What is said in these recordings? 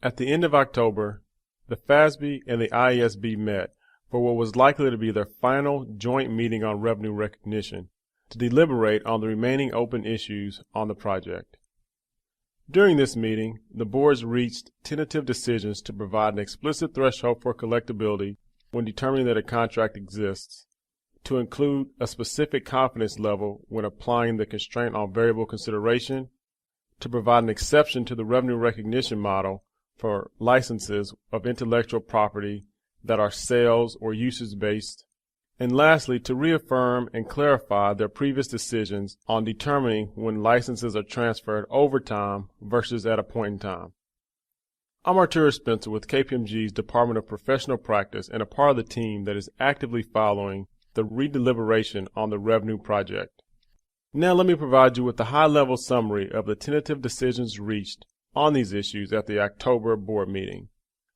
At the end of October, the FASB and the IASB met for what was likely to be their final joint meeting on revenue recognition to deliberate on the remaining open issues on the project. During this meeting, the boards reached tentative decisions to provide an explicit threshold for collectability when determining that a contract exists, to include a specific confidence level when applying the constraint on variable consideration, to provide an exception to the revenue recognition model for licenses of intellectual property that are sales or usage-based, and lastly, to reaffirm and clarify their previous decisions on determining when licenses are transferred over time versus at a point in time. I'm Arturo Spencer with KPMG's Department of Professional Practice and a part of the team that is actively following the redeliberation on the revenue project. Now let me provide you with a high-level summary of the tentative decisions reached on these issues at the October board meeting.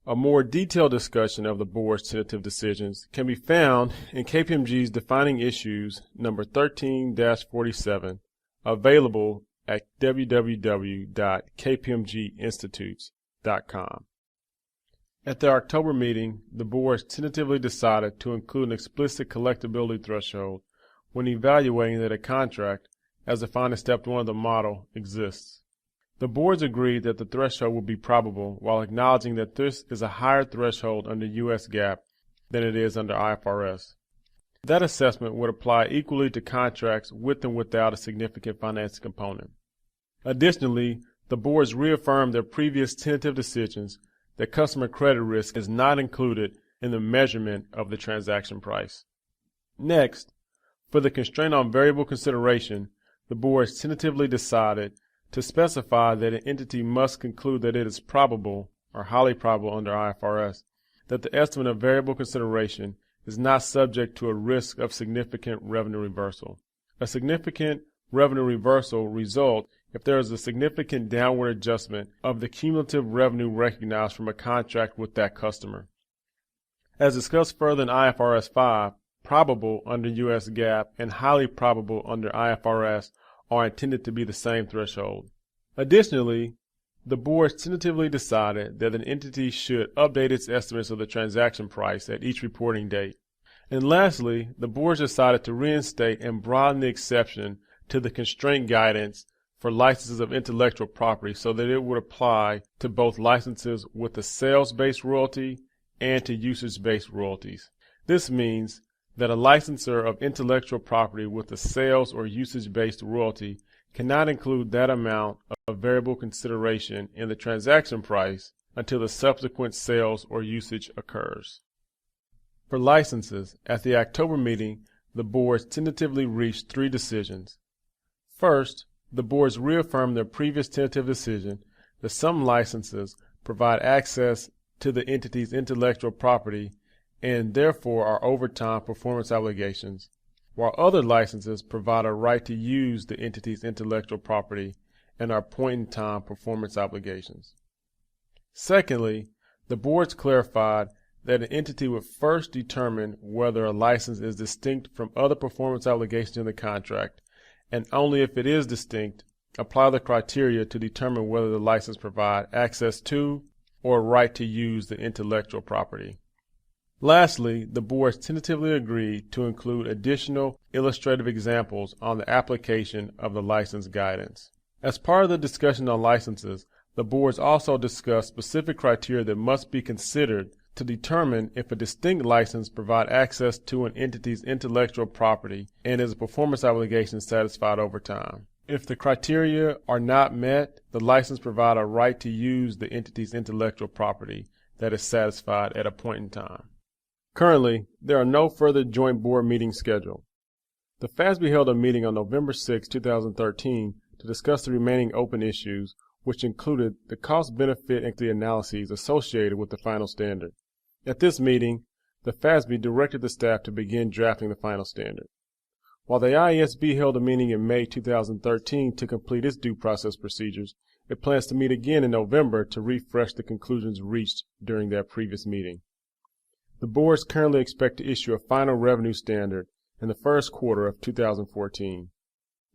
A more detailed discussion of the board's tentative decisions can be found in KPMG's Defining Issues number 13-47, available at www.kpmginstitutes.com. At their October meeting, the boards tentatively decided to include an explicit collectability threshold when evaluating that a contract, as defined in Step 1 of the model, exists. The boards agreed that the threshold would be probable while acknowledging that this is a higher threshold under U.S. GAAP than it is under IFRS. That assessment would apply equally to contracts with and without a significant financing component. Additionally, the boards reaffirmed their previous tentative decisions that customer credit risk is not included in the measurement of the transaction price. Next, for the constraint on variable consideration, the boards tentatively decided to specify that an entity must conclude that it is probable or highly probable under IFRS that the estimate of variable consideration is not subject to a risk of significant revenue reversal. A significant revenue reversal results if there is a significant downward adjustment of the cumulative revenue recognized from a contract with that customer. As discussed further in IFRS 5, probable under U.S. GAAP and highly probable under IFRS are intended to be the same threshold. Additionally, the boards tentatively decided that an entity should update its estimates of the transaction price at each reporting date. And lastly, the boards decided to reinstate and broaden the exception to the constraint guidance for licenses of intellectual property so that it would apply to both licenses with a sales-based royalty and to usage-based royalties. This means that a licensor of intellectual property with a sales or usage-based royalty cannot include that amount of variable consideration in the transaction price until the subsequent sales or usage occurs. For licenses, at the October meeting, the boards tentatively reached 3 decisions. First, the boards reaffirmed their previous tentative decision that some licenses provide access to the entity's intellectual property and therefore are over time performance obligations, while other licenses provide a right to use the entity's intellectual property and are point-in-time performance obligations. Secondly, the boards clarified that an entity would first determine whether a license is distinct from other performance obligations in the contract, and only if it is distinct, apply the criteria to determine whether the license provides access to or a right to use the intellectual property. Lastly, the boards tentatively agreed to include additional illustrative examples on the application of the license guidance. As part of the discussion on licenses, the boards also discussed specific criteria that must be considered to determine if a distinct license provides access to an entity's intellectual property and is a performance obligation satisfied over time. If the criteria are not met, the license provides a right to use the entity's intellectual property that is satisfied at a point in time. Currently, there are no further joint board meetings scheduled. The FASB held a meeting on November 6, 2013 to discuss the remaining open issues, which included the cost-benefit and the analyses associated with the final standard. At this meeting, the FASB directed the staff to begin drafting the final standard. While the IASB held a meeting in May 2013 to complete its due process procedures, it plans to meet again in November to refresh the conclusions reached during that previous meeting. The boards currently expect to issue a final revenue standard in the first quarter of 2014.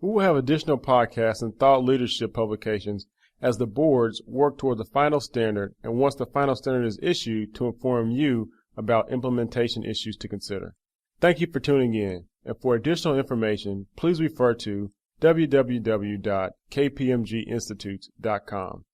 We will have additional podcasts and thought leadership publications as the boards work toward the final standard and once the final standard is issued to inform you about implementation issues to consider. Thank you for tuning in, and for additional information, please refer to www.kpmginstitutes.com.